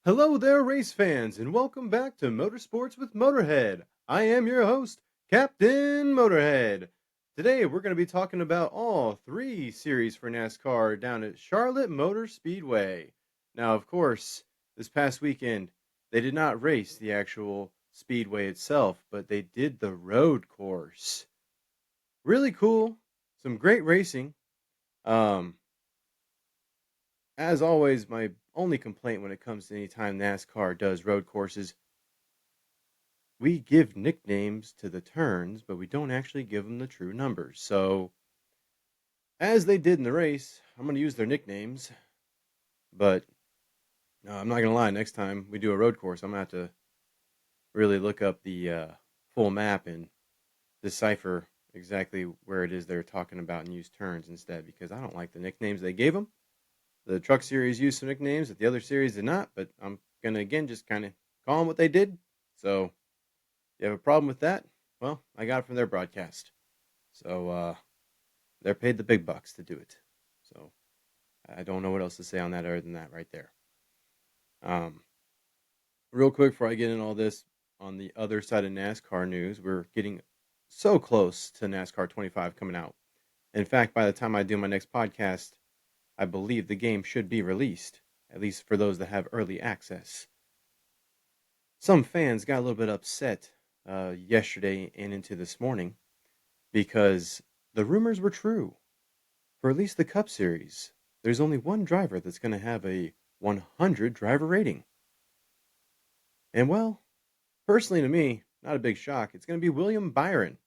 Hello there, race fans, and welcome back to Motorsports with Motorhead. I am your host, Captain Motorhead. Today, we're going to be talking about all three series for NASCAR down at Charlotte Motor Speedway. Now, of course, this past weekend, they did not race the actual Speedway itself, but they did the road course. Really cool, some great racing. Um, as always, my only complaint when it comes to any time NASCAR does road courses, we give nicknames to the turns, but we don't actually give them the true numbers. So, as they did in the race, I'm going to use their nicknames, but I'm not going to lie. Next time we do a road course, I'm going to have to really look up the full map and decipher exactly where it is they're talking about and use turns instead because I don't like the nicknames they gave them. The truck series used some nicknames that the other series did not, but I'm going to again just kind of call them what they did. So, if you have a problem with that, well, I got it from their broadcast. So, they're paid the big bucks to do it. So I don't know what else to say on that other than that right there. Um, Real quick before I get in all this, on the other side of NASCAR news, we're getting so close to NASCAR 25 coming out. In fact, by the time I do my next podcast, I believe the game should be released, at least for those that have early access. Some fans got a little bit upset yesterday and into this morning because the rumors were true. For at least the Cup Series, there's only one driver that's going to have a 100 driver rating. And well, personally to me, not a big shock. It's going to be William Byron.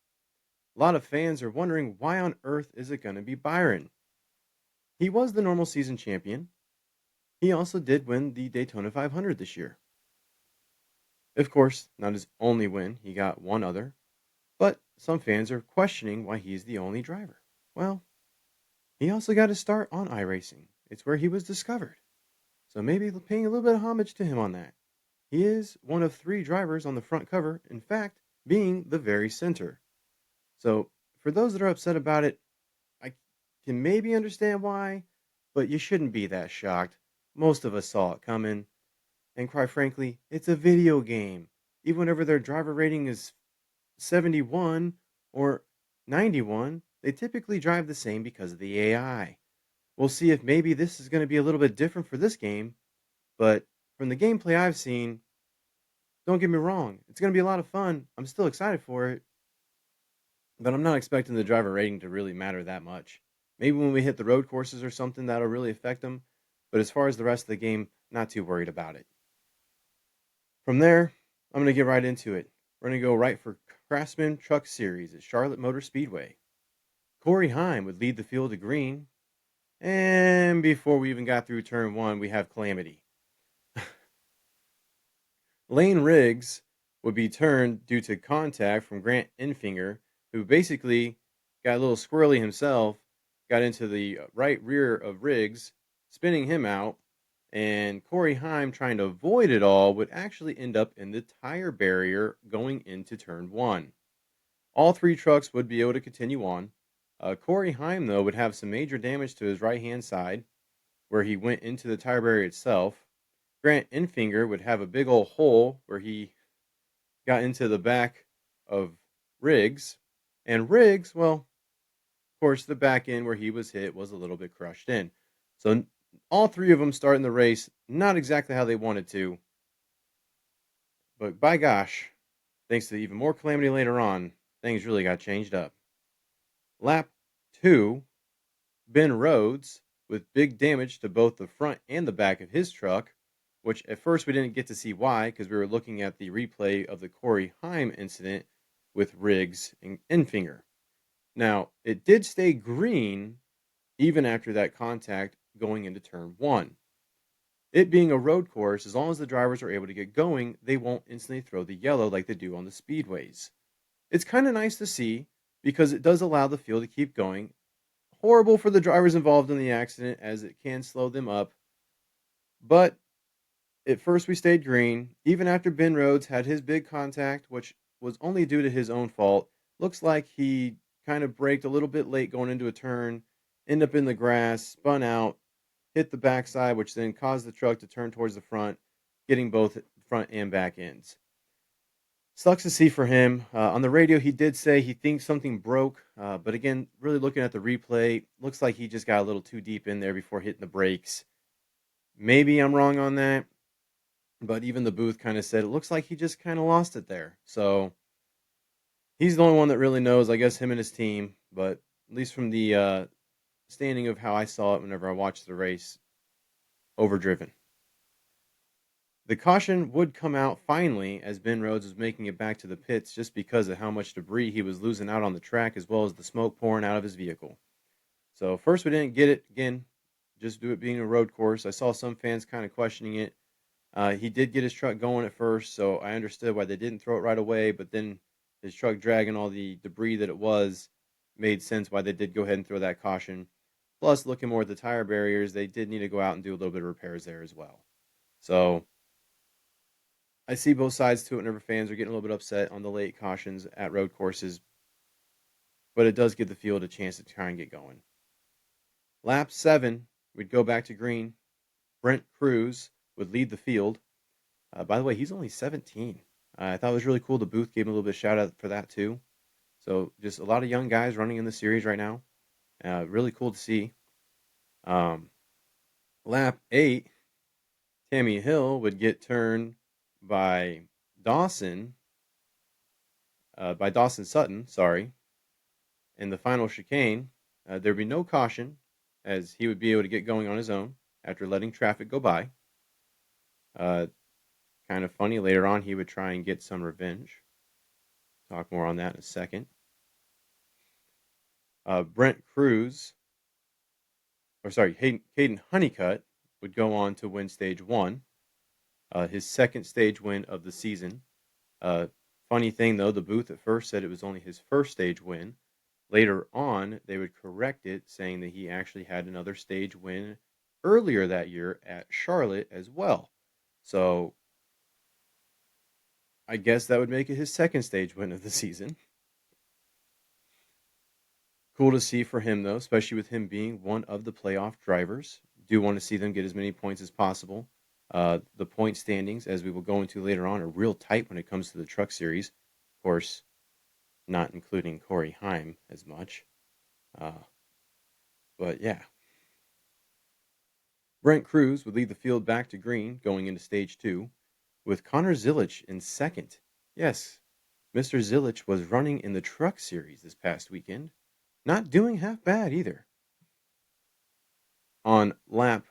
A lot of fans are wondering why on earth is it going to be Byron? He was the normal season champion. He also did win the Daytona 500 this year. Of course, not his only win, he got one other, but some fans are questioning why he's the only driver. Well, he also got his start on iRacing. It's where he was discovered. So maybe paying a little bit of homage to him on that. He is one of three drivers on the front cover, in fact, being the very center. So, for those that are upset about it, I can maybe understand why, but you shouldn't be that shocked. Most of us saw it coming, and quite frankly, it's a video game. Even whenever their driver rating is 71 or 91, they typically drive the same because of the AI. We'll see if maybe this is going to be a little bit different for this game, but from the gameplay I've seen, don't get me wrong, it's going to be a lot of fun. I'm still excited for it, but I'm not expecting the driver rating to really matter that much. Maybe when we hit the road courses or something, that'll really affect them. But as far as the rest of the game, not too worried about it. From there, I'm going to get right into it. We're going to go right for Craftsman Truck Series at Charlotte Motor Speedway. Corey Heim would lead the field to green. And before we even got through turn one, we have Calamity. Lane Riggs would be turned due to contact from Grant Enfinger, who basically got a little squirrely himself, got into the right rear of Riggs, spinning him out, and Corey Heim, trying to avoid it all, would actually end up in the tire barrier going into turn one. All three trucks would be able to continue on. Corey Heim, though, would have some major damage to his right hand side, where he went into the tire barrier itself. Grant Enfinger would have a big old hole where he got into the back of Riggs. And Riggs, well, of course, the back end where he was hit was a little bit crushed in. So all three of them starting the race, not exactly how they wanted to. But by gosh, thanks to even more calamity later on, things really got changed up. Lap 2, Ben Rhodes, with big damage to both the front and the back of his truck, which at first we didn't get to see why because we were looking at the replay of the Corey Heim incident with Riggs and Enfinger. Now, it did stay green even after that contact going into turn one. It being a road course, as long as the drivers are able to get going, they won't instantly throw the yellow like they do on the speedways. It's kind of nice to see because it does allow the field to keep going. Horrible for the drivers involved in the accident as it can slow them up. But at first we stayed green, even after Ben Rhodes had his big contact, which was only due to his own fault. Looks like he kind of braked a little bit late going into a turn, ended up in the grass, spun out, hit the backside, which then caused the truck to turn towards the front. getting both front and back ends. Sucks to see for him. On the radio, he did say he thinks something broke, but again, really looking at the replay, looks like he just got a little too deep in there before hitting the brakes. Maybe I'm wrong on that, but even the booth kind of said it looks like he just kind of lost it there. So he's the only one that really knows, I guess, him and his team. But at least from the standing of how I saw it whenever I watched the race, overdriven. The caution would come out finally as Ben Rhodes was making it back to the pits just because of how much debris he was losing out on the track as well as the smoke pouring out of his vehicle. So first we didn't get it again, just do it being a road course. I saw some fans kind of questioning it. He did get his truck going at first, so I understood why they didn't throw it right away, but then his truck dragging all the debris that it was made sense why they did go ahead and throw that caution. Plus, looking more at the tire barriers, they did need to go out and do a little bit of repairs there as well. So I see both sides to it whenever fans are getting a little bit upset on the late cautions at road courses, but it does give the field a chance to try and get going. Lap 7, we'd go back to green. Brent Cruz would lead the field. By the way, he's only 17. I thought it was really cool. The booth gave him a little bit of shout out for that too. So just a lot of young guys running in the series right now. Really cool to see. Lap 8, Tammy Hill would get turned by Dawson Sutton, sorry, in the final chicane. There'd be no caution as he would be able to get going on his own after letting traffic go by. Kind of funny, later on he would try and get some revenge. Talk more on that in a second. Brent Cruz, Caden Honeycutt would go on to win stage 1, his second stage win of the season. Funny thing though, the booth at first said it was only his first stage win. Later on, they would correct it, saying that he actually had another stage win earlier that year at Charlotte as well. So I guess that would make it his second stage win of the season. Cool to see for him, though, especially with him being one of the playoff drivers. Do want to see them get as many points as possible. The point standings, as we will go into later on, are real tight when it comes to the truck series. Of course, not including Corey Heim as much. But yeah. Brent Cruz would lead the field back to green going into stage 2, with Connor Zilich in second. Yes, Mr. Zilich was running in the truck series this past weekend. Not doing half bad either. On lap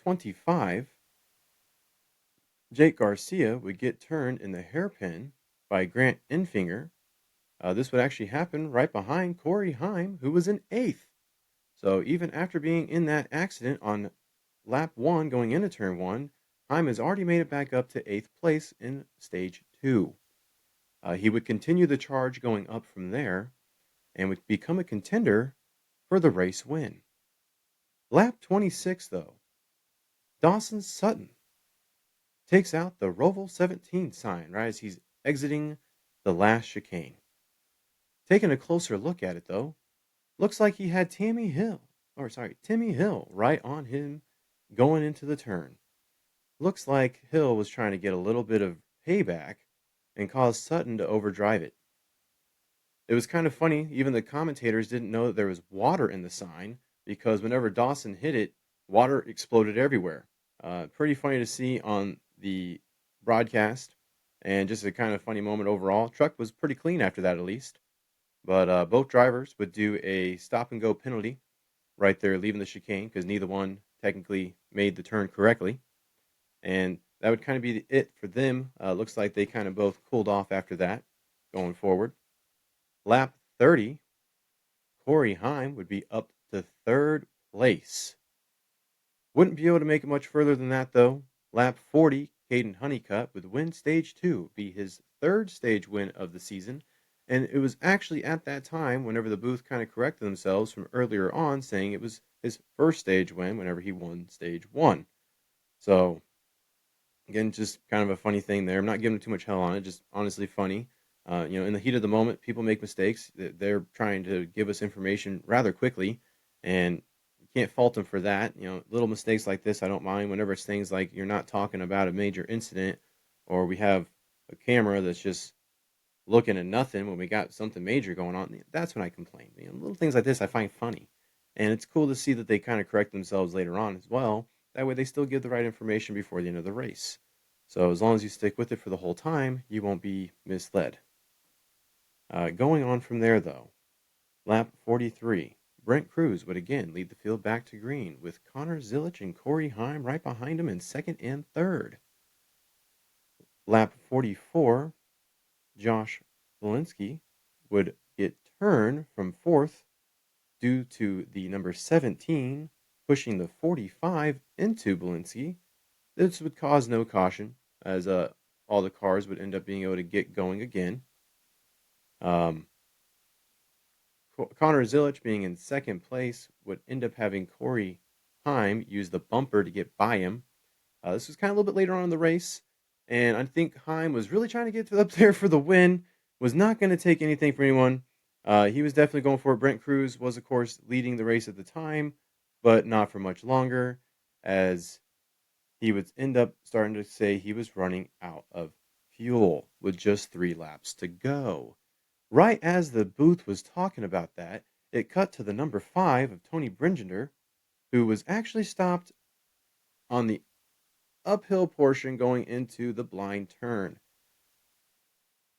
25, Jake Garcia would get turned in the hairpin by Grant Enfinger. This would actually happen right behind Corey Heim, who was in 8th. So even after being in that accident on lap 1 going into turn 1, Heim has already made it back up to 8th place in stage 2. He would continue the charge going up from there and would become a contender for the race win. Lap 26, though, Dawson Sutton takes out the Roval 17 sign right as he's exiting the last chicane. Taking a closer look at it, though, looks like he had Timmy Hill right on him going into the turn. Looks like Hill was trying to get a little bit of payback and caused Sutton to overdrive it. It was kind of funny, even the commentators didn't know that there was water in the sign because whenever Dawson hit it, water exploded everywhere. Pretty funny to see on the broadcast and just a kind of funny moment overall. Truck was pretty clean after that, at least. But both drivers would do a stop and go penalty right there, leaving the chicane because neither one technically made the turn correctly. And that would kind of be it for them. Looks like they kind of both cooled off after that going forward. Lap 30, Corey Heim would be up to 3rd place. Wouldn't be able to make it much further than that, though. Lap 40, Caden Honeycutt would win stage 2, be his 3rd stage win of the season. And it was actually at that time, whenever the booth kind of corrected themselves from earlier on, saying it was his 1st stage win whenever he won stage 1. So, again, just kind of a funny thing there. I'm not giving too much hell on it, just honestly funny. In the heat of the moment, people make mistakes. They're trying to give us information rather quickly, and can't fault him for that. Little mistakes like this, I don't mind. Whenever it's things like you're not talking about a major incident, or we have a camera that's just looking at nothing when we got something major going on, that's when I complain. Little things like this I find funny. And it's cool to see that they kind of correct themselves later on as well. That way they still give the right information before the end of the race. So as long as you stick with it for the whole time, you won't be misled. Going on from there, though, lap 43, Brent Cruz would again lead the field back to green with Connor Zilich and Corey Heim right behind him in second and third. Lap 44, Josh Walensky would get turned from fourth due to the number 17 pushing the 45 into Walensky. This would cause no caution, as all the cars would end up being able to get going again. Um, Connor Zilich being in second place would end up having Corey Heim use the bumper to get by him. This was kind of a little bit later on in the race, and I think Heim was really trying to get up there for the win, was not going to take anything from anyone. He was definitely going for it. Brent Cruz was, of course, leading the race at the time, but not for much longer, as he would end up starting to say he was running out of fuel with just 3 laps to go. Right as the booth was talking about that, it cut to the number 5 of Tony Bringender, who was actually stopped on the uphill portion going into the blind turn.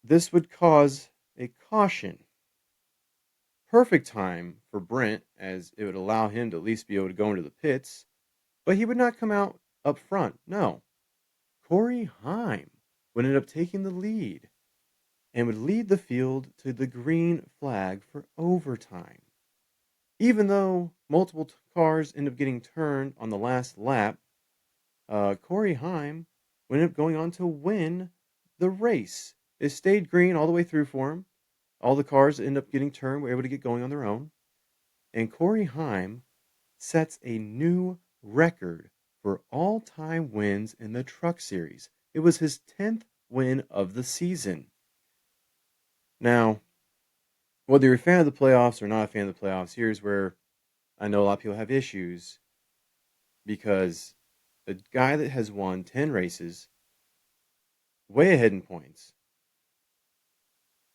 This would cause a caution. Perfect time for Brent, as it would allow him to at least be able to go into the pits, but he would not come out up front. No. Corey Heim would end up taking the lead and would lead the field to the green flag for overtime. Even though multiple cars end up getting turned on the last lap, Corey Heim would end up going on to win the race. It stayed green all the way through for him. All the cars end up getting turned, were able to get going on their own. And Corey Heim sets a new record for all-time wins in the Truck Series. It was his 10th win of the season. Now, whether you're a fan of the playoffs or not a fan of the playoffs, here's where I know a lot of people have issues, because a guy that has won 10 races, way ahead in points,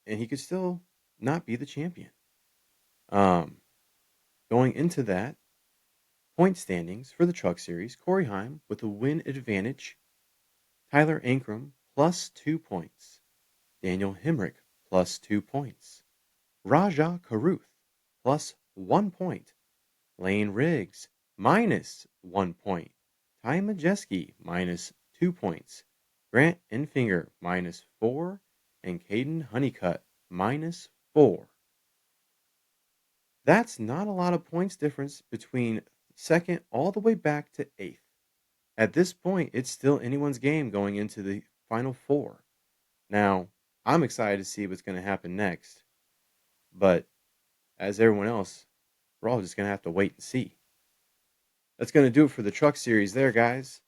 and he could still not be the champion. Um, Going into that, point standings for the Truck Series, Corey Heim with a win advantage, Tyler Ankrum plus 2 points, Daniel Hemrick plus 2 points, Raja Karuth plus 1 point, Lane Riggs minus 1 point, Ty Majeski minus 2 points, Grant Enfinger minus 4, and Caden Honeycutt minus 4. That's not a lot of points difference between second all the way back to eighth. At this point, it's still anyone's game going into the final 4. Now, I'm excited to see what's going to happen next, but as everyone else, we're all just going to have to wait and see. That's going to do it for the Truck Series there, guys.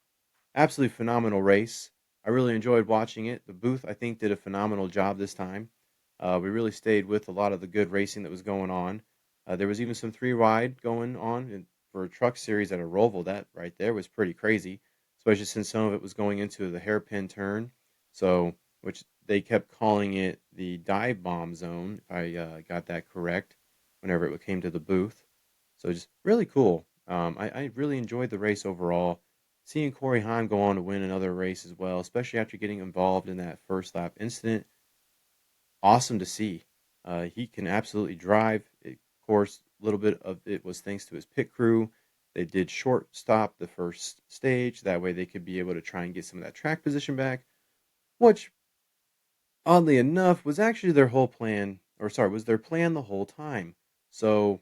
Absolutely phenomenal race. I really enjoyed watching it. The booth, I think, did a phenomenal job this time. We really stayed with a lot of the good racing that was going on. There was even some 3-wide going on for a Truck Series at a Roval. That right there was pretty crazy, especially since some of it was going into the hairpin turn. So, which they kept calling it the dive bomb zone, if I got that correct, whenever it came to the booth. So just really cool. I really enjoyed the race overall. Seeing Corey Heim go on to win another race as well, especially after getting involved in that first lap incident, awesome to see. He can absolutely drive. Of course, a little bit of it was thanks to his pit crew. They did short stop the first stage. That way they could be able to try and get some of that track position back, which, oddly enough, was actually their whole plan, or sorry, was their plan the whole time. So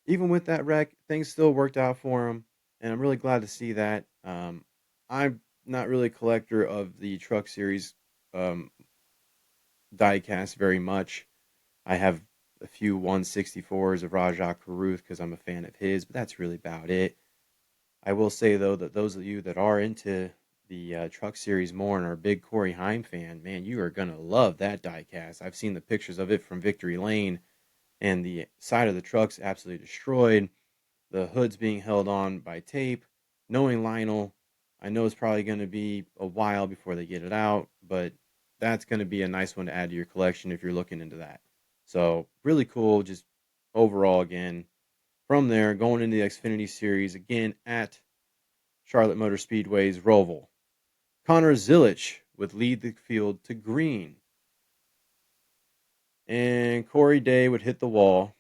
even with that wreck, things still worked out for him, and I'm really glad to see that. I'm not really a collector of the Truck Series um, diecast very much. I have a few 164s of Rajah Caruth because I'm a fan of his, but that's really about it. I will say, though, that those of you that are into the Truck Series more and are a big Corey Heim fan, man, you are going to love that diecast. I've seen the pictures of it from Victory Lane, and the side of the truck's absolutely destroyed. the hood's being held on by tape. Knowing Lionel, I know it's probably going to be a while before they get it out, but that's going to be a nice one to add to your collection if you're looking into that. So really cool. Just overall, again, from there, going into the Xfinity Series again at Charlotte Motor Speedway's Roval. Connor Zilich would lead the field to green, and Corey Day would hit the wall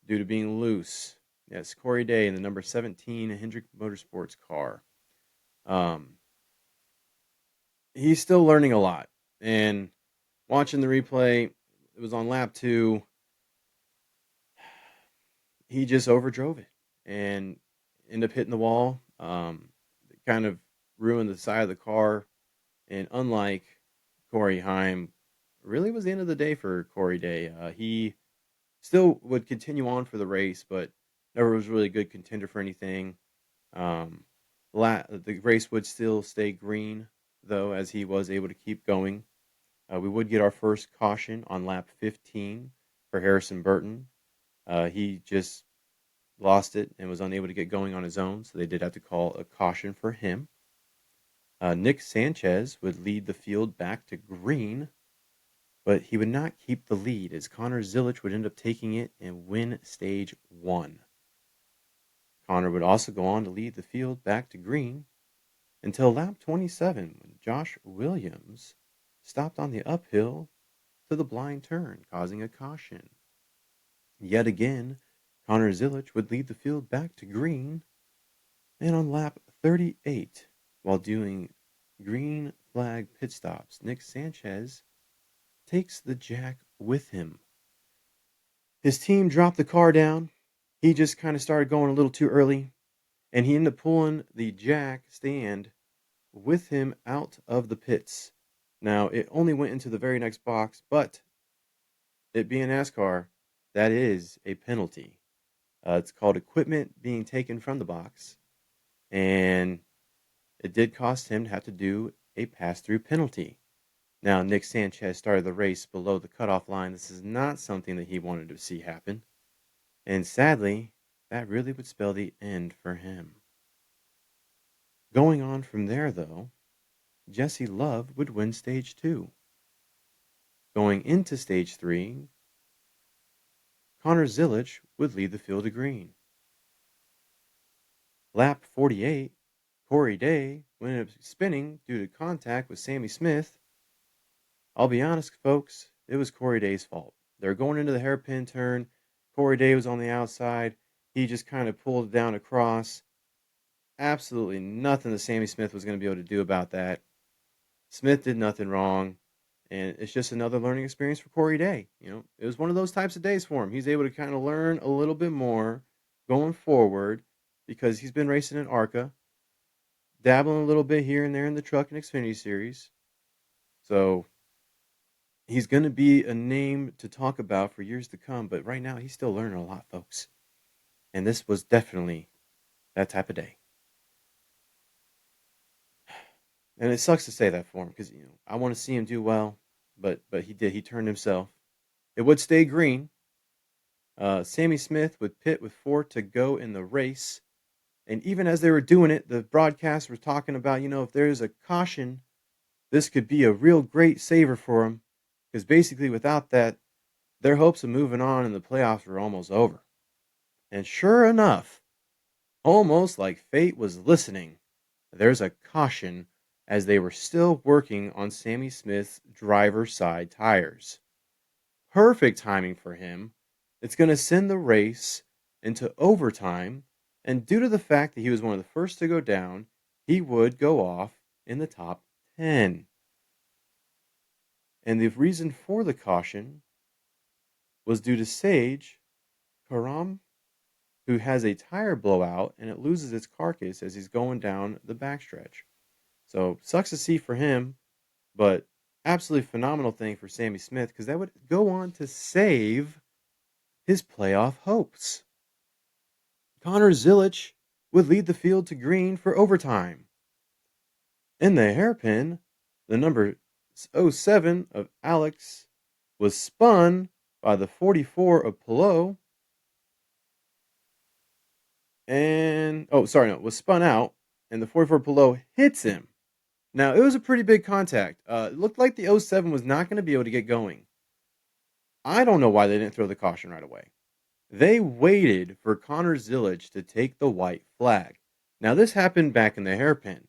due to being loose. Yes, Corey Day in the number 17 Hendrick Motorsports car. Um, he's still learning a lot, and watching the replay, it was on lap 2. He just overdrove it and ended up hitting the wall. It kind of ruined the side of the car. And unlike Corey Heim, really was the end of the day for Corey Day. He still would continue on for the race, but never was really a good contender for anything. Um, the race would still stay green, though, as he was able to keep going. We would get our first caution on lap 15 for Harrison Burton. He just lost it and was unable to get going on his own, so they did have to call a caution for him. Nick Sanchez would lead the field back to green, but he would not keep the lead as Connor Zilich would end up taking it and win stage 1. Connor would also go on to lead the field back to green until lap 27 when Josh Williams stopped on the uphill to the blind turn, causing a caution. Yet again, Connor Zilich would lead the field back to green, and on lap 38, while doing green flag pit stops, Nick Sanchez takes the jack with him. His team dropped the car down. He just kind of started going a little too early, and he ended up pulling the jack stand with him out of the pits. Now, it only went into the very next box, but it being NASCAR, that is a penalty. It's called equipment being taken from the box, and it did cost him to have to do a pass-through penalty. Now, Nick Sanchez started the race below the cutoff line. This is not something that he wanted to see happen. And sadly, that really would spell the end for him. Going on from there, though, Jesse Love would win stage 2. Going into stage 3, Connor Zilich would lead the field to green. Lap 48, Corey Day would end up spinning due to contact with Sammy Smith. I'll be honest, folks, it was Corey Day's fault. They're going into the hairpin turn. Corey Day was on the outside. He just kind of pulled it down across. Absolutely nothing that Sammy Smith was going to be able to do about that. Smith did nothing wrong. And it's just another learning experience for Corey Day. You know, it was one of those types of days for him. He's able to kind of learn a little bit more going forward because he's been racing in ARCA, dabbling a little bit here and there in the Truck and Xfinity Series. So he's going to be a name to talk about for years to come. But right now, he's still learning a lot, folks. And this was definitely that type of day. And it sucks to say that for him because I want to see him do well, but he did. He turned himself. It would stay green. Sammy Smith would pit with 4 to go in the race, and even as they were doing it, the broadcast was talking about if there's a caution, this could be a real great saver for him because basically without that, their hopes of moving on in the playoffs were almost over. And sure enough, almost like fate was listening, there's a caution as they were still working on Sammy Smith's driver's side tires. Perfect timing for him. It's going to send the race into overtime, and due to the fact that he was one of the first to go down, he would go off in the top 10. And the reason for the caution was due to Sage Karam, who has a tire blowout and it loses its carcass as he's going down the backstretch. So sucks to see for him, but absolutely phenomenal thing for Sammy Smith because that would go on to save his playoff hopes. Connor Zilich would lead the field to green for overtime. In the hairpin, the number 07 of Alex was spun by the 44 of Pillow, and oh, sorry, no, was spun out, and the 44 below hits him. Now, it was a pretty big contact. It looked like the '07 was not going to be able to get going. I don't know why they didn't throw the caution right away. They waited for Connor Zillage to take the white flag. Now, this happened back in the hairpin.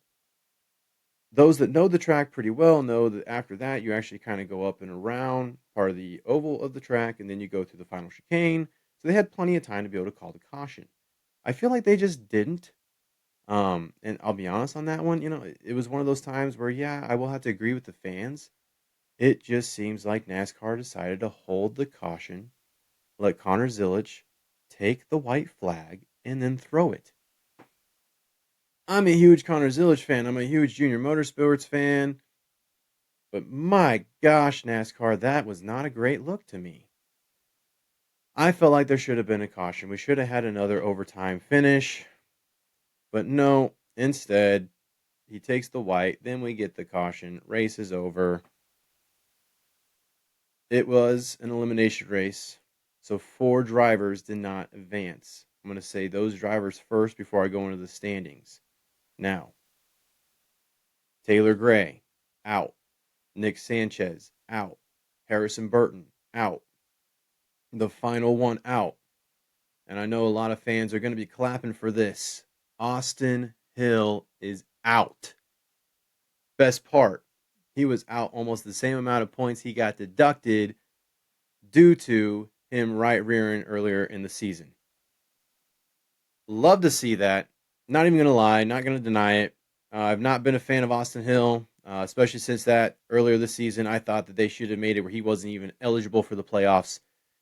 Those that know the track pretty well know that after that, you actually kind of go up and around part of the oval of the track, and then you go through the final chicane. So they had plenty of time to be able to call the caution. I feel like they just didn't. And I'll be honest on that one. It was one of those times where, yeah, I will have to agree with the fans. It just seems like NASCAR decided to hold the caution, let Connor Zillage take the white flag, and then throw it. I'm a huge Connor Zillage fan. I'm a huge Junior Motorsports fan. But my gosh, NASCAR, that was not a great look to me. I felt like there should have been a caution. We should have had another overtime finish. But no, instead, he takes the white. Then we get the caution. Race is over. It was an elimination race. So 4 drivers did not advance. I'm going to say those drivers first before I go into the standings. Now, Taylor Gray, out. Nick Sanchez, out. Harrison Burton, out. The final one out. And I know a lot of fans are going to be clapping for this. Austin Hill is out. Best part, he was out almost the same amount of points he got deducted due to him right rearing earlier in the season. Love to see that. Not even going to lie, not going to deny it. I've not been a fan of Austin Hill, especially since that earlier this season. I thought that they should have made it where he wasn't even eligible for the playoffs.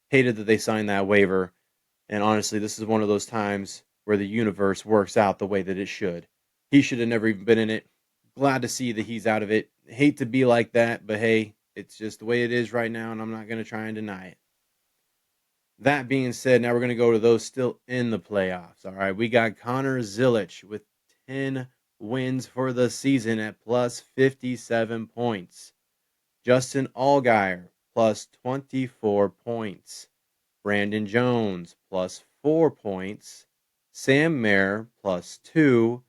Hated that they signed that waiver. And honestly, this is one of those times where the universe works out the way that it should. He should have never even been in it. Glad to see that he's out of it. Hate to be like that, but hey, it's just the way it is right now, and I'm not going to try and deny it. That being said, now we're going to go to those still in the playoffs. All right, we got Connor Zillage with 10 wins for the season at plus 57 points. Justin Allgaier plus 24 points. Brandon Jones plus 4 points. Sam Mayer plus 2.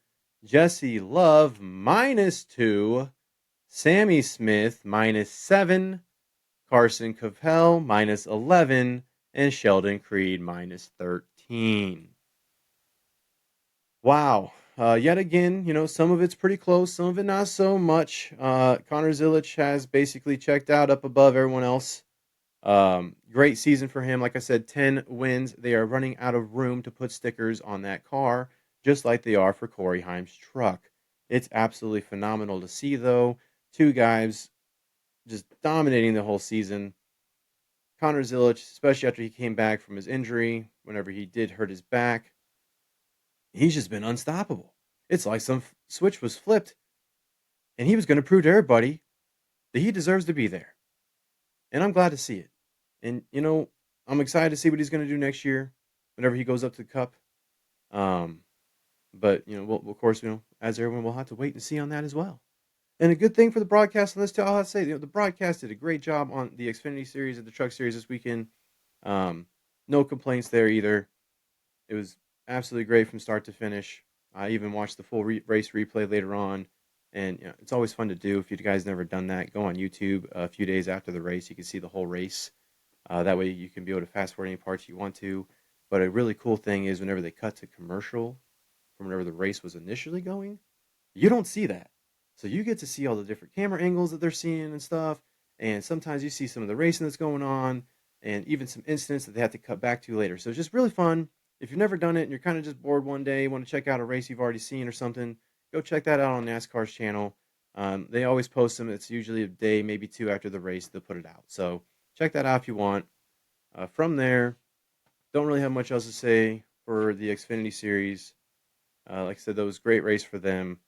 Jesse Love minus 2. Sammy Smith minus 7. Carson Cavell minus 11. And Sheldon Creed minus 13. Wow. Yet again, some of it's pretty close, some of it not so much. Connor Zillage has basically checked out up above everyone else. Great season for him. Like I said, 10 wins. They are running out of room to put stickers on that car, just like they are for Corey Heim's truck. It's absolutely phenomenal to see, though. 2 guys just dominating the whole season. Connor Zillage, especially after he came back from his injury, whenever he did hurt his back, he's just been unstoppable. It's like some switch was flipped, and he was going to prove to everybody that he deserves to be there. And I'm glad to see it. And, I'm excited to see what he's going to do next year whenever he goes up to the Cup. Um, but, we'll, of course, as everyone will have to wait and see on that as well. And a good thing for the broadcast on this, too, I'll have to say, the broadcast did a great job on the Xfinity Series and the Truck Series this weekend. No complaints there either. It was absolutely great from start to finish. I even watched the full race replay later on. And it's always fun to do. If you guys never done that, go on YouTube a few days after the race. You can see the whole race. That way you can be able to fast forward any parts you want to. But a really cool thing is whenever they cut to commercial from whenever the race was initially going, you don't see that. So you get to see all the different camera angles that they're seeing and stuff. And sometimes you see some of the racing that's going on and even some incidents that they have to cut back to later. So it's just really fun. If you've never done it and you're kind of just bored one day, want to check out a race you've already seen or something, go check that out on NASCAR's channel. They always post them. It's usually a day, maybe 2 after the race, they'll put it out. So check that out if you want. From there, don't really have much else to say for the Xfinity Series. Like I said, that was a great race for them.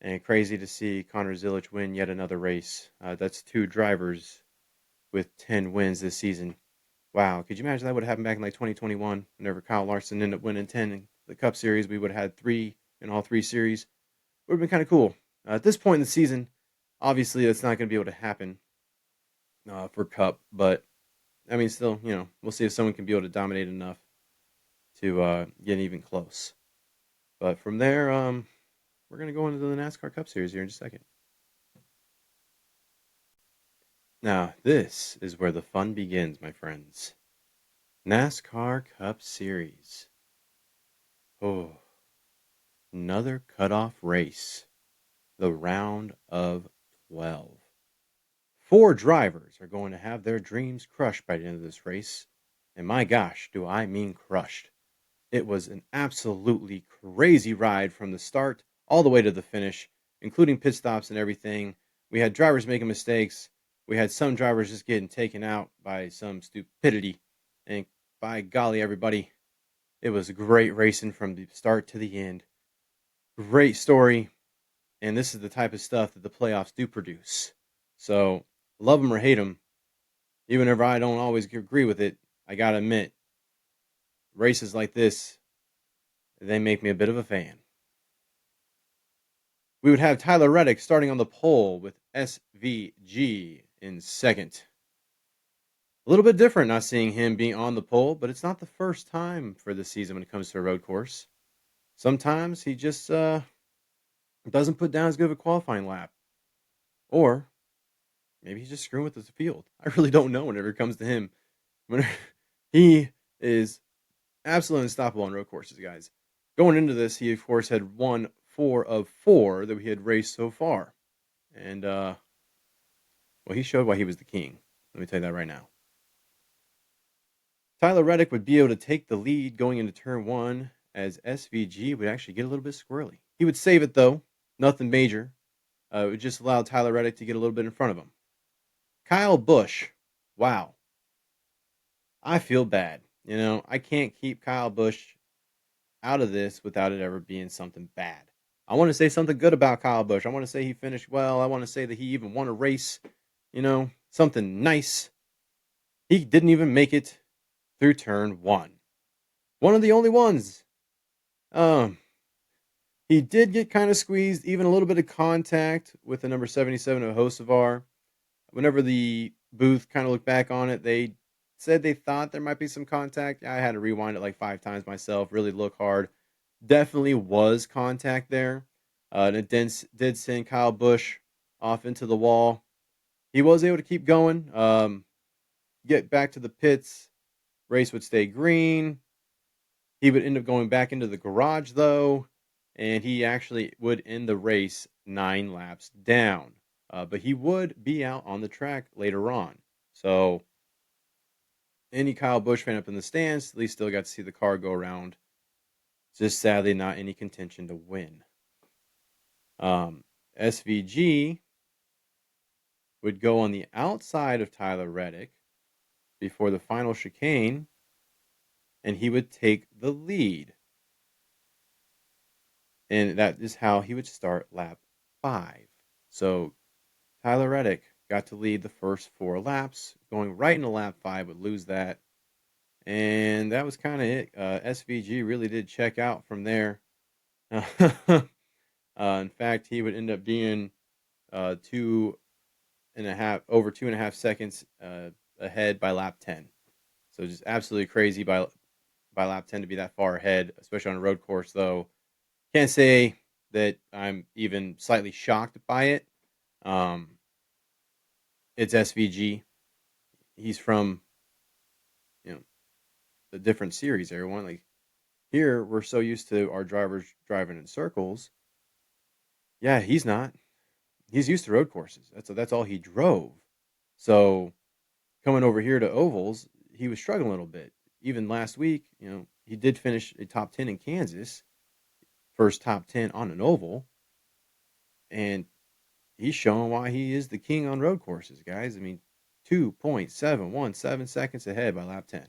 And crazy to see Connor Zillage win yet another race. That's 2 drivers with 10 wins this season. Wow, could you imagine that would have happened back in like 2021? Whenever Kyle Larson ended up winning 10 in the Cup Series, we would have had 3 in all 3 series. It would have been kind of cool. At this point in the season, obviously that's not going to be able to happen for Cup, but I mean, still, we'll see if someone can be able to dominate enough to get even close. But from there, we're going to go into the NASCAR Cup Series here in just a second. Now, this is where the fun begins, my friends. NASCAR Cup Series. Oh, another cutoff race. The round of 12. 4 drivers are going to have their dreams crushed by the end of this race. And my gosh, do I mean crushed. It was an absolutely crazy ride from the start all the way to the finish, including pit stops and everything. We had drivers making mistakes. We had some drivers just getting taken out by some stupidity. And by golly, everybody, it was great racing from the start to the end. Great story. And this is the type of stuff that the playoffs do produce. So, love them or hate them, even if I don't always agree with it, I got to admit, races like this, they make me a bit of a fan. We would have Tyler Reddick starting on the pole with SVG in second. A little bit different not seeing him being on the pole, but it's not the first time for this season when it comes to a road course. Sometimes he just doesn't put down as good of a qualifying lap. Or maybe he's just screwing with the field. I really don't know whenever it comes to him. He is absolutely unstoppable on road courses, guys. Going into this, he, of course, had won 4 of 4 that we had raced so far. And, well, he showed why he was the king. Let me tell you that right now. Tyler Reddick would be able to take the lead going into turn 1 as SVG would actually get a little bit squirrely. He would save it, though. Nothing major. It would just allow Tyler Reddick to get a little bit in front of him. Kyle Busch. Wow. I feel bad. I can't keep Kyle Busch out of this without it ever being something bad. I want to say something good about Kyle Busch. I want to say he finished well. I want to say that he even won a race, something nice. He didn't even make it through turn 1. One of the only ones. He did get kind of squeezed, even a little bit of contact with the number 77 of Hocevar. Whenever the booth kind of looked back on it, they said they thought there might be some contact. I had to rewind it like 5 times myself, really look hard. Definitely was contact there. And it did send Kyle Busch off into the wall. He was able to keep going, get back to the pits. Race would stay green. He would end up going back into the garage, though, and he actually would end the race 9 laps down. But he would be out on the track later on. So any Kyle Busch fan up in the stands at least still got to see the car go around. Just sadly not any contention to win. SVG would go on the outside of Tyler Reddick before the final chicane, and he would take the lead. And that is how he would start lap 5. So Tyler Reddick got to lead the first 4 laps. Going right into lap 5 would lose that. And that was kind of it. SVG really did check out from there. In fact, he would end up being over 2.5 seconds ahead by lap 10. So just absolutely crazy by lap 10 to be that far ahead, especially on a road course, though. Can't say that I'm even slightly shocked by it. It's SVG. He's from, the different series, everyone. Like, here, we're so used to our drivers driving in circles. Yeah, he's not. He's used to road courses. That's all he drove. So coming over here to ovals, he was struggling a little bit. Even last week, he did finish a top 10 in Kansas, first top 10 on an oval, and he's showing why he is the king on road courses, guys. I mean, 2.717 seconds ahead by lap 10.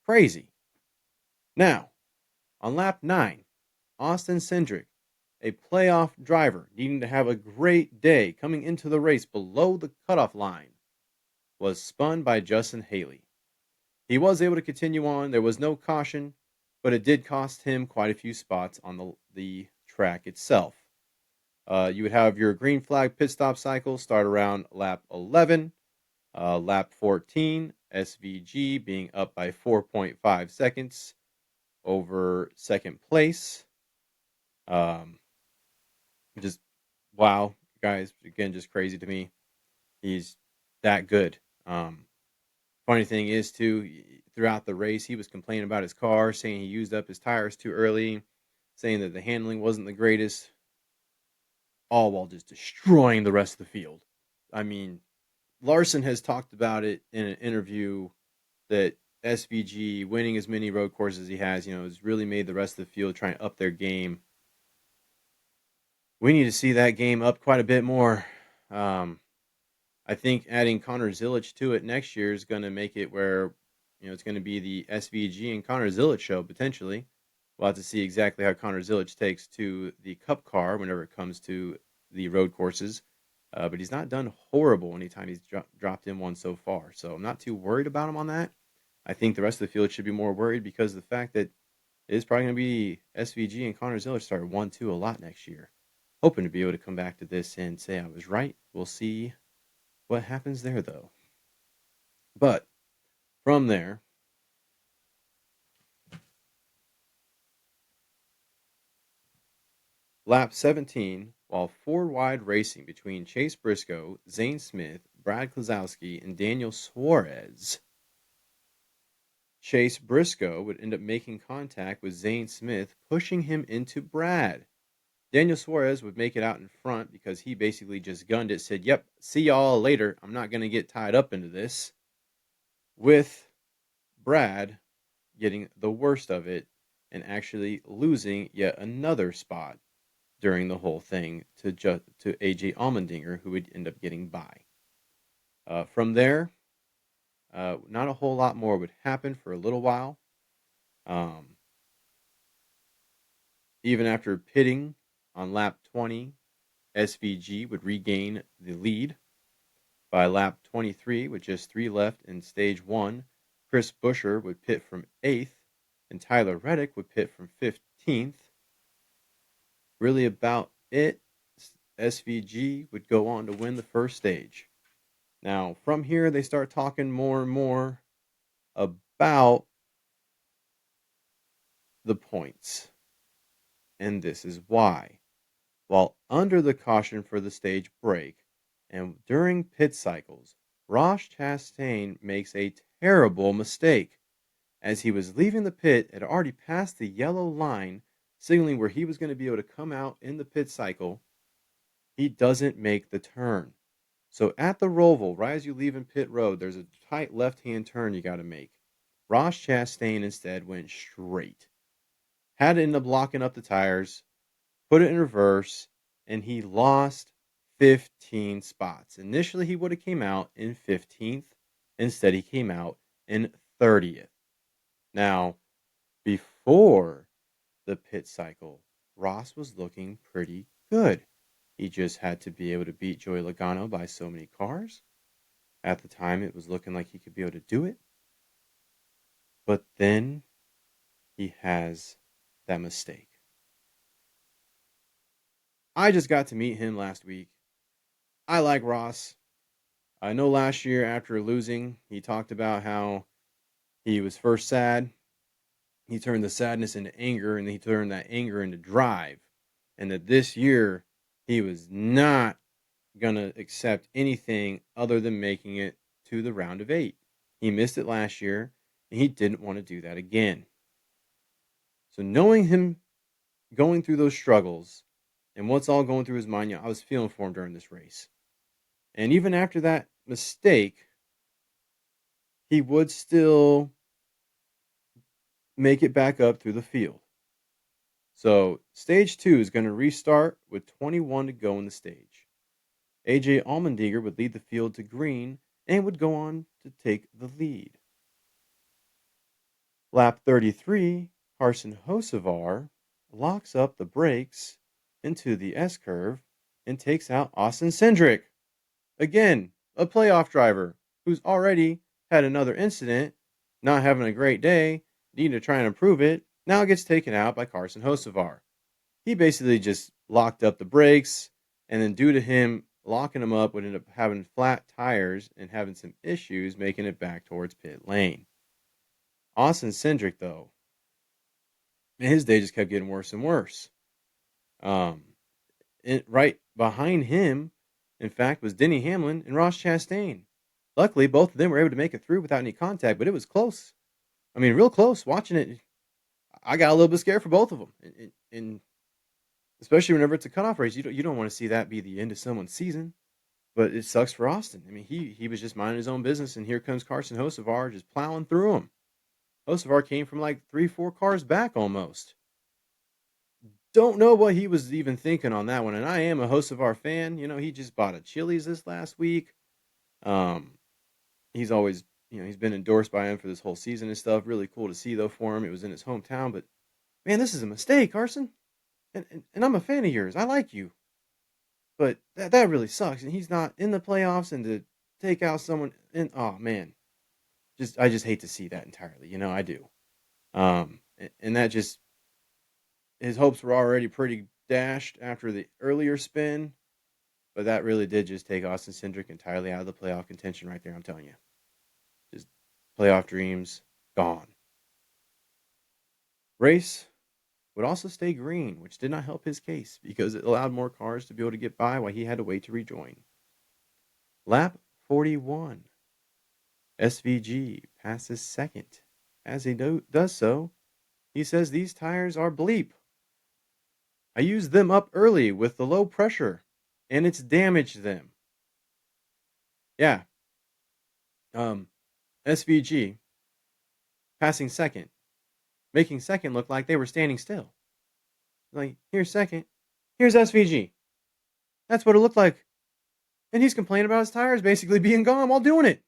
Crazy. Now, on lap 9, Austin Cindric, a playoff driver needing to have a great day coming into the race below the cutoff line, was spun by Justin Haley. He was able to continue on. There was no caution, but it did cost him quite a few spots on the track itself. You would have your green flag pit stop cycle start around lap 11. Lap 14, SVG being up by 4.5 seconds over second place. Um, just wow, guys, again, just crazy to me. He's that good. Funny thing is, too, throughout the race, he was complaining about his car, saying he used up his tires too early, saying that the handling wasn't the greatest, all while just destroying the rest of the field. I mean, Larson has talked about it in an interview that SVG winning as many road courses as he has, has really made the rest of the field try and up their game. We need to see that game up quite a bit more. Um, I think adding Connor Zilic to it next year is going to make it where, it's going to be the SVG and Connor Zilic show potentially. We'll have to see exactly how Connor Zilic takes to the Cup car whenever it comes to the road courses. But he's not done horrible anytime he's dropped in one so far. So I'm not too worried about him on that. I think the rest of the field should be more worried because of the fact that it is probably going to be SVG and Connor Zilic start 1-2 a lot next year. Hoping to be able to come back to this and say I was right. We'll see what happens there, though. But from there, lap 17, while four-wide racing between Chase Briscoe, Zane Smith, Brad Klazowski, and Daniel Suarez, Chase Briscoe would end up making contact with Zane Smith, pushing him into Brad. Daniel Suarez would make it out in front because he basically just gunned it, said, "Yep, see y'all later. I'm not going to get tied up into this." With Brad getting the worst of it and actually losing yet another spot during the whole thing to AJ Allmendinger, who would end up getting by. From there, not a whole lot more would happen for a little while. Um, Even after pitting on lap 20, SVG would regain the lead. By lap 23, with just 3 left in stage 1, Chris Buescher would pit from 8th, and Tyler Reddick would pit from 15th. Really about it. SVG would go on to win the first stage. Now, from here, they start talking more and more about the points. And this is why. While under the caution for the stage break and during pit cycles, Ross Chastain makes a terrible mistake. As he was leaving the pit, had already passed the yellow line, signaling where he was going to be able to come out in the pit cycle. He doesn't make the turn. So at the Roval, right as you leave in pit road, there's a tight left-hand turn you got to make. Ross Chastain instead went straight. Had to end up locking up the tires, put it in reverse, and he lost 15 spots. Initially, he would have came out in 15th. Instead, he came out in 30th. Now, before the pit cycle, Ross was looking pretty good. He just had to be able to beat Joey Logano by so many cars. At the time, it was looking like he could be able to do it. But then he has that mistake. I just got to meet him last week. I like Ross. I know last year after losing, he talked about how he was first sad. He turned the sadness into anger, and he turned that anger into drive. And that this year, he was not going to accept anything other than making it to the round of 8. He missed it last year, and he didn't want to do that again. So knowing him going through those struggles and what's all going through his mind, I was feeling for him during this race. And even after that mistake, he would still make it back up through the field. So stage 2 is going to restart with 21 to go in the stage. AJ Allmendinger would lead the field to green and would go on to take the lead. Lap 33, Carson Hocevar locks up the brakes into the S-curve and takes out Austin Cindric. Again, a playoff driver who's already had another incident, not having a great day, needing to try and improve it, now gets taken out by Carson Hocevar. He basically just locked up the brakes, and then due to him locking them up, would end up having flat tires and having some issues making it back towards pit lane. Austin Cindric, though, his day just kept getting worse and worse. Um, right behind him, in fact, was Denny Hamlin and Ross Chastain. Luckily, both of them were able to make it through without any contact, but it was close. I mean, real close. Watching it, I got a little bit scared for both of them, and especially whenever it's a cutoff race, you don't want to see that be the end of someone's season. But it sucks for Austin. I mean, he was just minding his own business, and here comes Carson Hocevar just plowing through him. Hocevar came from like 3, 4 cars back almost. Don't know what he was even thinking on that one. And I am a Hocevar fan. He just bought a Chili's this last week. Um, he's always, he's been endorsed by him for this whole season and stuff. Really cool to see though for him. It was in his hometown, but man, this is a mistake, Carson. And I'm a fan of yours. I like you, but that really sucks. And he's not in the playoffs, and to take out someone. And oh man, I just hate to see that entirely. I do. And that just his hopes were already pretty dashed after the earlier spin, but that really did just take Austin Cindric entirely out of the playoff contention right there. I'm telling you, just playoff dreams gone. Race would also stay green, which did not help his case because it allowed more cars to be able to get by while he had to wait to rejoin. Lap 41. SVG passes second. As he does so, he says these tires are bleep. I used them up early with the low pressure, and it's damaged them. Yeah. SVG passing second, making second look like they were standing still. Like, here's second, here's SVG. That's what it looked like. And he's complaining about his tires basically being gone while doing it.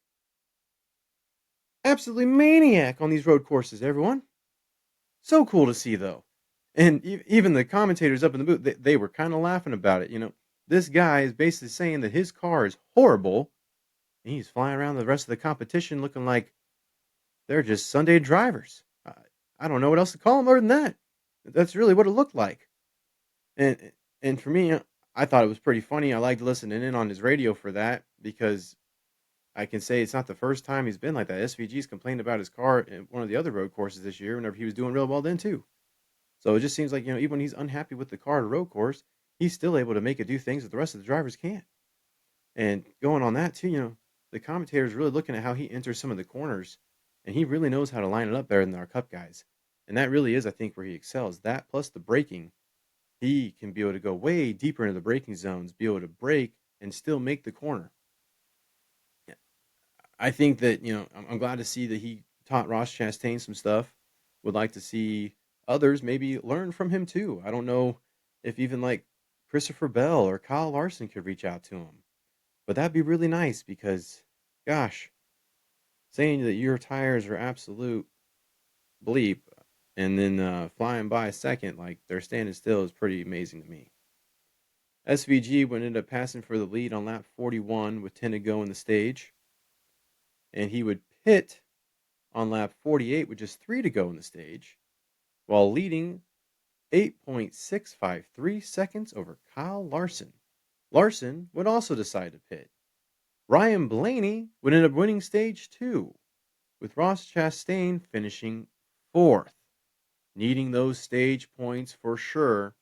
Absolutely maniac on these road courses, everyone. So cool to see, though. And even the commentators up in the booth, they were kind of laughing about it. This guy is basically saying that his car is horrible, and he's flying around the rest of the competition looking like they're just Sunday drivers. I don't know what else to call them other than that. That's really what it looked like. And and for me, I thought it was pretty funny. I liked listening in on his radio for that because I can say it's not the first time he's been like that. SVG's complained about his car in one of the other road courses this year whenever he was doing real well then too. So it just seems like, even when he's unhappy with the car at a road course, he's still able to make it do things that the rest of the drivers can't. And going on that too, the commentator's really looking at how he enters some of the corners, and he really knows how to line it up better than our cup guys. And that really is, I think, where he excels. That plus the braking, he can be able to go way deeper into the braking zones, be able to brake and still make the corner. I think that, I'm glad to see that he taught Ross Chastain some stuff. Would like to see others maybe learn from him too. I don't know if even like Christopher Bell or Kyle Larson could reach out to him. But that'd be really nice because, gosh, saying that your tires are absolute bleep and then flying by a second like they're standing still is pretty amazing to me. SVG would end up passing for the lead on lap 41 with 10 to go in the stage. And he would pit on lap 48 with just 3 to go in the stage while leading 8.653 seconds over Kyle Larson. Larson would also decide to pit. Ryan Blaney would end up winning stage 2, with Ross Chastain finishing 4th, needing those stage points for sure,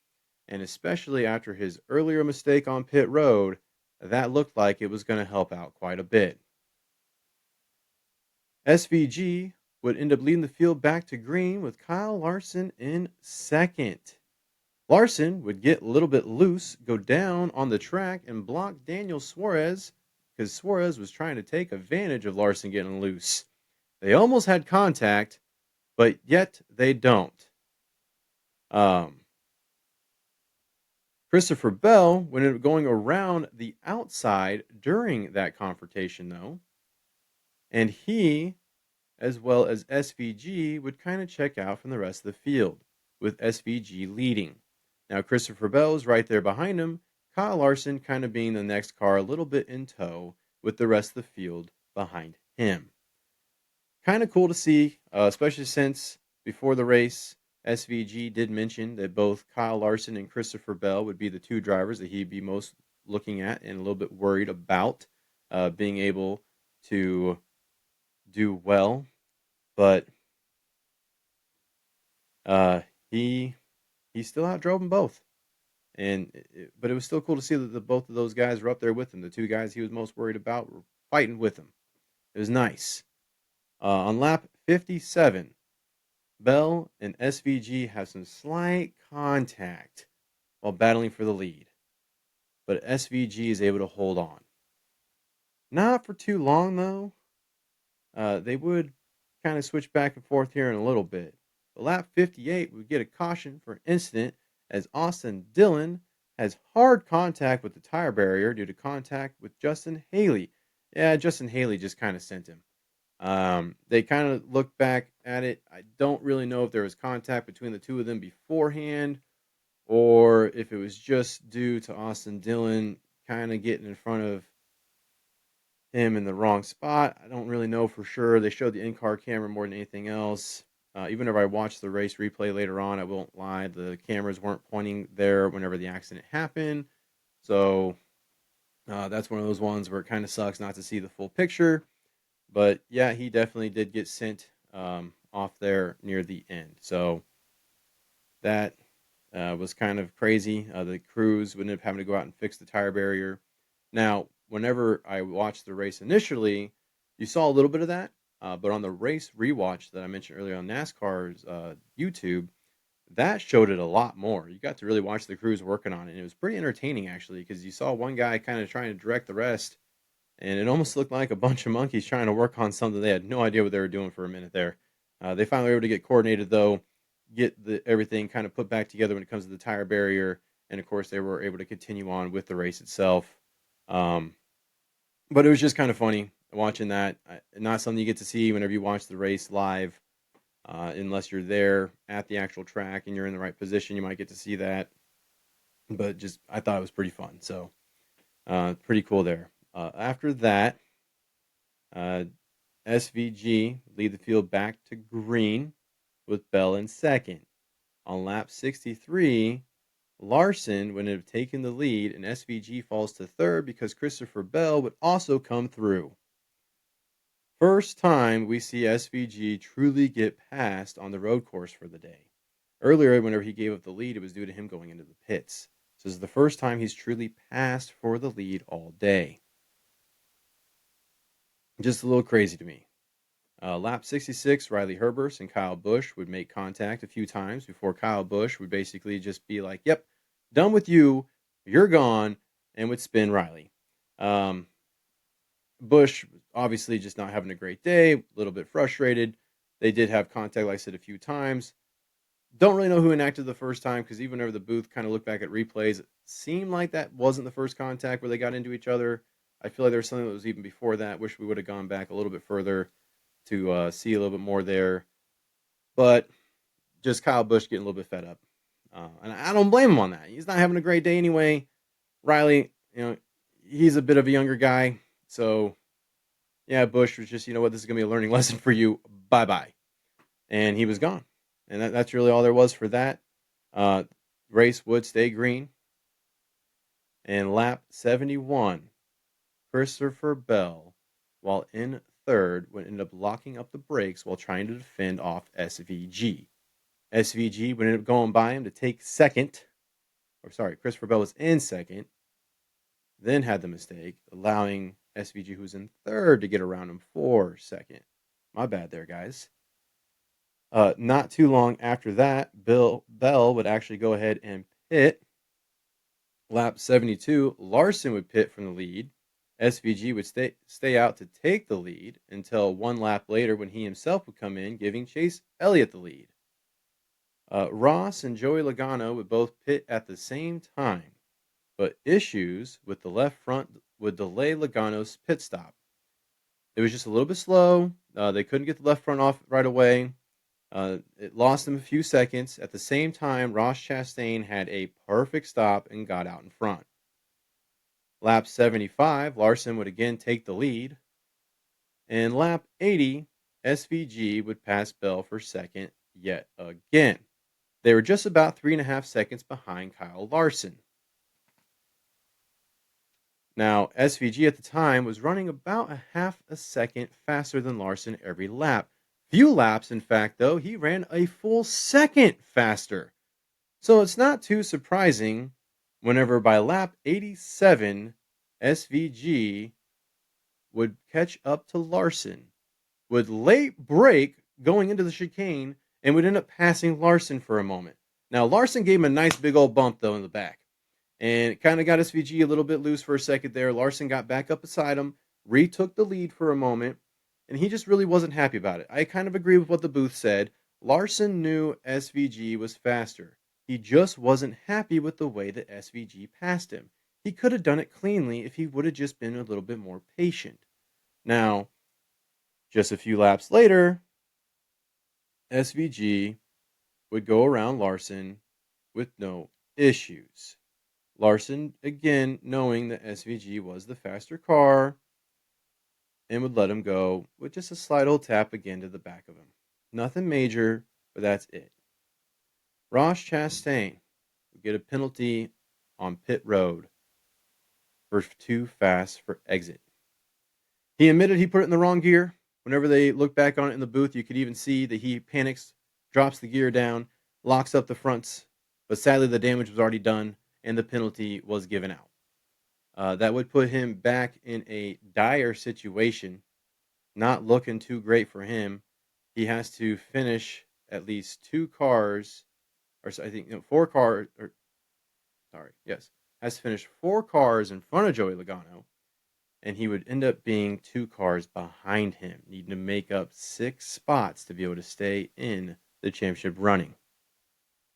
and especially after his earlier mistake on pit road, that looked like it was going to help out quite a bit. SVG would end up leading the field back to green with Kyle Larson in second. Larson would get a little bit loose, go down on the track, and block Daniel Suarez because Suarez was trying to take advantage of Larson getting loose. They almost had contact, but yet they don't. Christopher Bell would end up going around the outside during that confrontation, though, and he, as well as SVG, would kind of check out from the rest of the field, with SVG leading. Now, Christopher Bell is right there behind him, Kyle Larson kind of being the next car a little bit in tow, with the rest of the field behind him. Kind of cool to see, especially since before the race, SVG did mention that both Kyle Larson and Christopher Bell would be the two drivers that he'd be most looking at and a little bit worried about being able to do well. But uh, he still outdrove them both. But it was still cool to see that both of those guys were up there with him. The two guys he was most worried about were fighting with him. It was nice. On lap 57, Bell and SVG have some slight contact while battling for the lead, but SVG is able to hold on. Not for too long, though. They would kind of switch back and forth here in a little bit. But lap 58 would get a caution for incident as Austin Dillon has hard contact with the tire barrier due to contact with Justin Haley. Yeah, Justin Haley just kind of sent him. They kind of looked back at it. I don't really know if there was contact between the two of them beforehand or if it was just due to Austin Dillon kind of getting in front of him in the wrong spot. I don't really know for sure. They showed the in-car camera more than anything else. Even if I watched the race replay later on, I won't lie, the cameras weren't pointing there whenever the accident happened. So that's one of those ones where it kind of sucks not to see the full picture. But yeah, he definitely did get sent off there near the end. So that was kind of crazy. The crews would end up having to go out and fix the tire barrier. Now, whenever I watched the race initially, you saw a little bit of that. But on the race rewatch that I mentioned earlier on NASCAR's YouTube, that showed it a lot more. You got to really watch the crews working on it. And it was pretty entertaining, actually, because you saw one guy kind of trying to direct the rest. And it almost looked like a bunch of monkeys trying to work on something. They had no idea what they were doing for a minute there. They finally were able to get coordinated, though, get everything kind of put back together when it comes to the tire barrier. And, of course, they were able to continue on with the race itself. Um, but it was just kind of funny watching that. Not something you get to see whenever you watch the race live, unless you're there at the actual track and you're in the right position. You might get to see that. But just, I thought it was pretty fun. So, pretty cool there. After that, uh, SVG lead the field back to green with Bell in second. On lap 63, Larson would have taken the lead, and SVG falls to third because Christopher Bell would also come through. First time we see SVG truly get passed on the road course for the day. Earlier, whenever he gave up the lead, it was due to him going into the pits. So this is the first time he's truly passed for the lead all day. Just a little crazy to me. Lap 66, Riley Herbst and Kyle Busch would make contact a few times before Kyle Busch would basically just be like, yep, done with you, you're gone, and would spin Riley. Busch obviously just not having a great day, a little bit frustrated. They did have contact, like I said, a few times. Don't really know who enacted the first time because even whenever the booth kind of looked back at replays, it seemed like that wasn't the first contact where they got into each other. I feel like there was something that was even before that. Wish we would have gone back a little bit further to see a little bit more there. But just Kyle Busch getting a little bit fed up. And I don't blame him on that. He's not having a great day anyway. Riley, he's a bit of a younger guy. So, yeah, Busch was just, you know what, this is going to be a learning lesson for you. Bye-bye. And he was gone. And that's really all there was for that. Race would stay green. And lap 71, Christopher Bell, while in third, would end up locking up the brakes while trying to defend off SVG. SVG would end up going by him to take second. Christopher Bell was in second. Then had the mistake, allowing SVG, who was in third, to get around him for second. My bad there, guys. Not too long after that, Bell would actually go ahead and pit. Lap 72, Larson would pit from the lead. SVG would stay out to take the lead until one lap later when he himself would come in, giving Chase Elliott the lead. Ross and Joey Logano would both pit at the same time, but issues with the left front would delay Logano's pit stop. It was just a little bit slow. They couldn't get the left front off right away. It lost them a few seconds. At the same time, Ross Chastain had a perfect stop and got out in front. Lap 75, Larson would again take the lead. And lap 80, SVG would pass Bell for second yet again. They were just about 3.5 seconds behind Kyle Larson. Now, SVG at the time was running about a half a second faster than Larson every lap. Few laps, in fact, though, he ran a full second faster. So it's not too surprising Whenever by lap 87, SVG would catch up to Larson, would late break going into the chicane, and would end up passing Larson for a moment. Now, Larson gave him a nice big old bump, though, in the back, and it kind of got SVG a little bit loose for a second there. Larson got back up beside him, retook the lead for a moment, and he just really wasn't happy about it. I kind of agree with what the booth said. Larson knew SVG was faster. He just wasn't happy with the way that SVG passed him. He could have done it cleanly if he would have just been a little bit more patient. Now, just a few laps later, SVG would go around Larson with no issues. Larson, again, knowing that SVG was the faster car, and would let him go with just a slight old tap again to the back of him. Nothing major, but that's it. Ross Chastain would get a penalty on pit road for too fast for exit. He admitted he put it in the wrong gear. Whenever they look back on it in the booth, you could even see that he panics, drops the gear down, locks up the fronts, but sadly the damage was already done and the penalty was given out. That would put him back in a dire situation, not looking too great for him. He has to finish at least two cars, or I think 4 cars, or sorry, yes, has to finish 4 cars in front of Joey Logano, and he would end up being 2 cars behind him, needing to make up 6 spots to be able to stay in the championship running.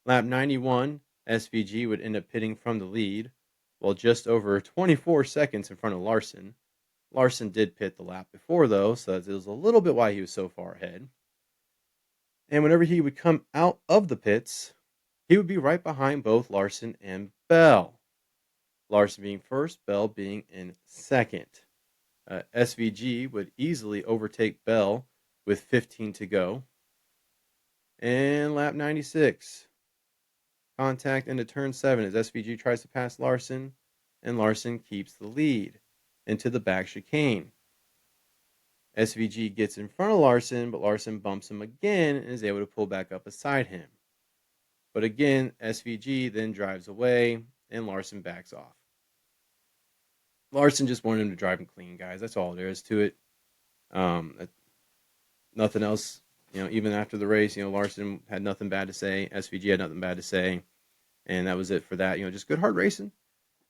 Lap 91, SVG would end up pitting from the lead, while just over 24 seconds in front of Larson. Larson did pit the lap before, though, so that was a little bit why he was so far ahead. And whenever he would come out of the pits, he would be right behind both Larson and Bell. Larson being first, Bell being in second. SVG would easily overtake Bell with 15 to go. And lap 96. Contact into turn 7 as SVG tries to pass Larson, and Larson keeps the lead into the back chicane. SVG gets in front of Larson, but Larson bumps him again and is able to pull back up beside him. But again, SVG then drives away, and Larson backs off. Larson just wanted him to drive him clean, guys. That's all there is to it. Nothing else. Even after the race, Larson had nothing bad to say. SVG had nothing bad to say. And that was it for that. Just good hard racing.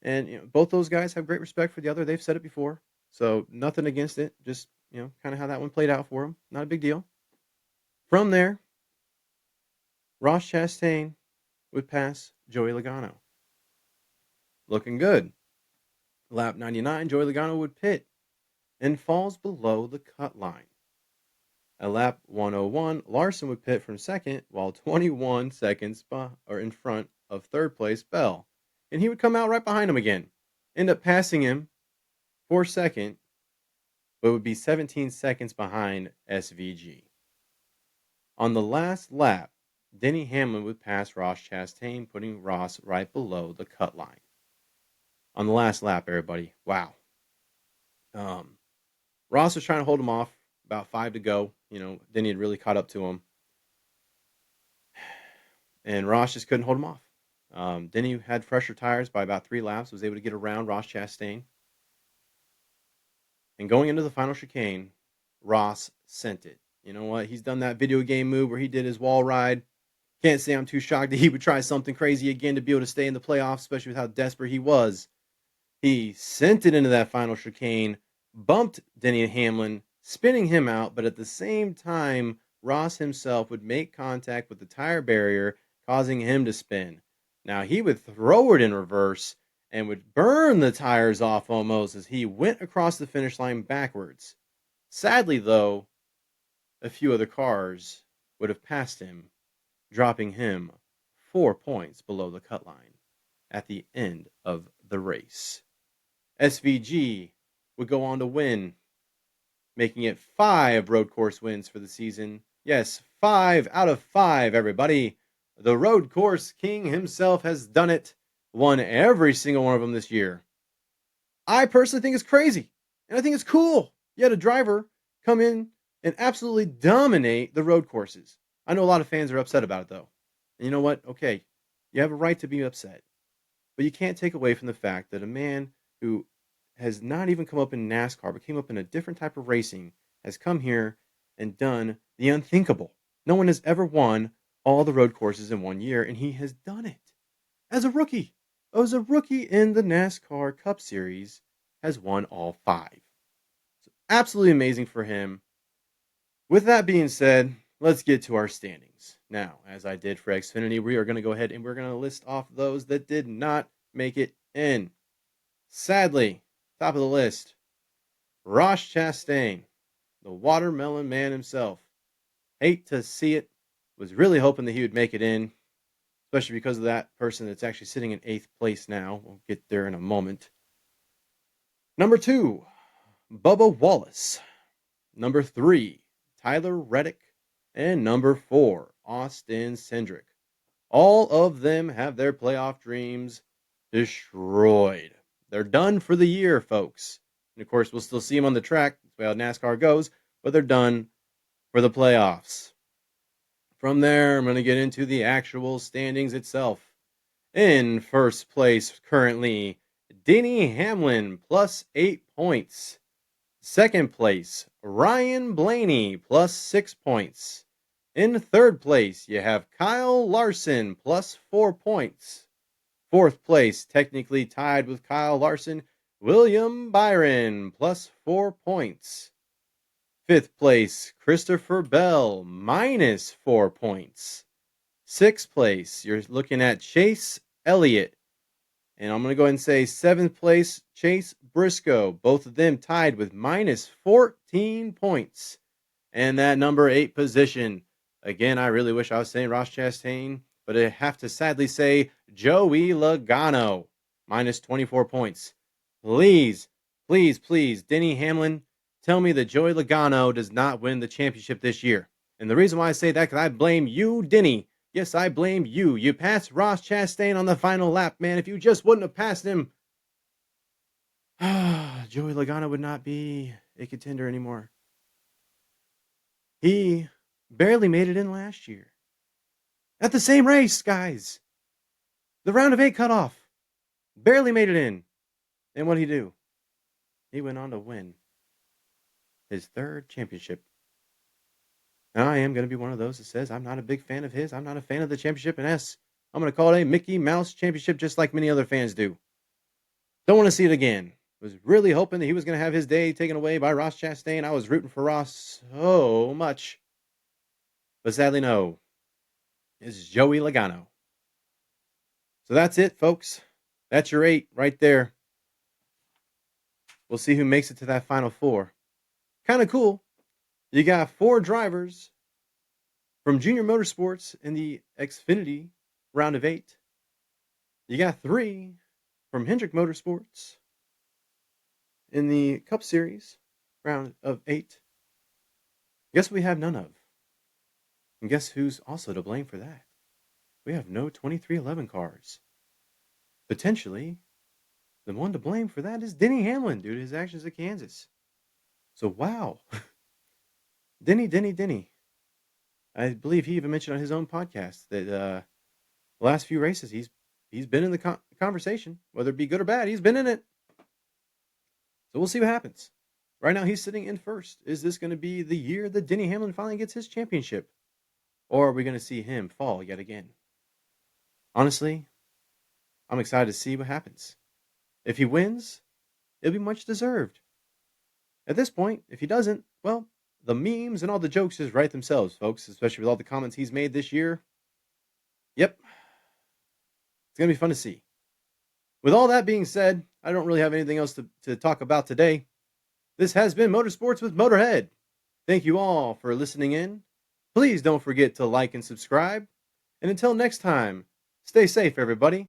And both those guys have great respect for the other. They've said it before. So nothing against it. Just, kind of how that one played out for them. Not a big deal. From there, Ross Chastain would pass Joey Logano. Looking good. Lap 99, Joey Logano would pit and falls below the cut line. At lap 101, Larson would pit from second, while 21 seconds in front of third place Bell. And he would come out right behind him again. End up passing him for second, but would be 17 seconds behind SVG. On the last lap, Denny Hamlin would pass Ross Chastain, putting Ross right below the cut line. On the last lap, everybody. Wow. Ross was trying to hold him off. About 5 to go. Denny had really caught up to him. And Ross just couldn't hold him off. Denny had fresher tires by about 3 laps, was able to get around Ross Chastain. And going into the final chicane, Ross sent it. You know what? He's done that video game move where he did his wall ride. Can't say I'm too shocked that he would try something crazy again to be able to stay in the playoffs, especially with how desperate he was. He sent it into that final chicane, bumped Denny Hamlin, spinning him out, but at the same time, Ross himself would make contact with the tire barrier, causing him to spin. Now, he would throw it in reverse and would burn the tires off almost as he went across the finish line backwards. Sadly, though, a few other cars would have passed him, dropping him 4 points below the cut line at the end of the race. SVG would go on to win, making it 5 road course wins for the season. Yes, 5 out of 5, everybody. The road course king himself has done it. Won every single one of them this year. I personally think it's crazy, and I think it's cool. You had a driver come in and absolutely dominate the road courses. I know a lot of fans are upset about it, though. And you know what? Okay, you have a right to be upset. But you can't take away from the fact that a man who has not even come up in NASCAR, but came up in a different type of racing, has come here and done the unthinkable. No one has ever won all the road courses in 1 year, and he has done it as a rookie. As a rookie in the NASCAR Cup Series, has won all five. So absolutely amazing for him. With that being said, let's get to our standings. Now, as I did for Xfinity, we are going to go ahead and we're going to list off those that did not make it in. Sadly, top of the list, Ross Chastain, the watermelon man himself. Hate to see it. Was really hoping that he would make it in, especially because of that person that's actually sitting in 8th place now. We'll get there in a moment. Number 2, Bubba Wallace. Number 3, Tyler Reddick. And number 4, Austin Cindric. All of them have their playoff dreams destroyed. They're done for the year, folks. And of course, we'll still see them on the track. That's the way how NASCAR goes. But they're done for the playoffs. From there, I'm going to get into the actual standings itself. In first place currently, Denny Hamlin plus 8 points. Second place, Ryan Blaney plus 6 points. In third place, you have Kyle Larson plus 4 points. Fourth place, technically tied with Kyle Larson, William Byron plus 4 points. Fifth place, Christopher Bell minus 4 points. Sixth place, you're looking at Chase Elliott. And I'm going to go ahead and say seventh place, Chase Briscoe. Both of them tied with minus 14 points. And that number 8 position, again, I really wish I was saying Ross Chastain, but I have to sadly say Joey Logano, minus 24 points. Please, please, please, Denny Hamlin, tell me that Joey Logano does not win the championship this year. And the reason why I say that, because I blame you, Denny. Yes, I blame you. You passed Ross Chastain on the final lap, man. If you just wouldn't have passed him, Joey Logano would not be a contender anymore. He barely made it in last year. At the same race, guys. The round of 8 cutoff. Barely made it in. And what did he do? He went on to win his 3rd championship. Now, I am going to be one of those that says I'm not a big fan of his. I'm not a fan of the championship. And I'm going to call it a Mickey Mouse championship just like many other fans do. Don't want to see it again. Was really hoping that he was going to have his day taken away by Ross Chastain. I was rooting for Ross so much. But sadly, no. It's Joey Logano. So that's it, folks. That's your 8 right there. We'll see who makes it to that final 4. Kind of cool. You got 4 drivers from Junior Motorsports in the Xfinity round of 8. You got 3 from Hendrick Motorsports in the Cup Series round of 8. Guess we have none of. And guess who's also to blame for that? We have no 2311 cars. Potentially, the one to blame for that is Denny Hamlin due to his actions at Kansas. So, wow. Denny. I believe he even mentioned on his own podcast that the last few races he's been in the conversation, whether it be good or bad. He's been in it. So we'll see what happens. Right now he's sitting in first. Is this going to be the year that Denny Hamlin finally gets his championship? Or are we going to see him fall yet again? Honestly, I'm excited to see what happens. If he wins, it'll be much deserved. At this point, if he doesn't, well, the memes and all the jokes just write themselves, folks, especially with all the comments he's made this year. Yep. It's going to be fun to see. With all that being said, I don't really have anything else to talk about today. This has been Motorsports with Motorhead. Thank you all for listening in. Please don't forget to like and subscribe. And until next time, stay safe, everybody.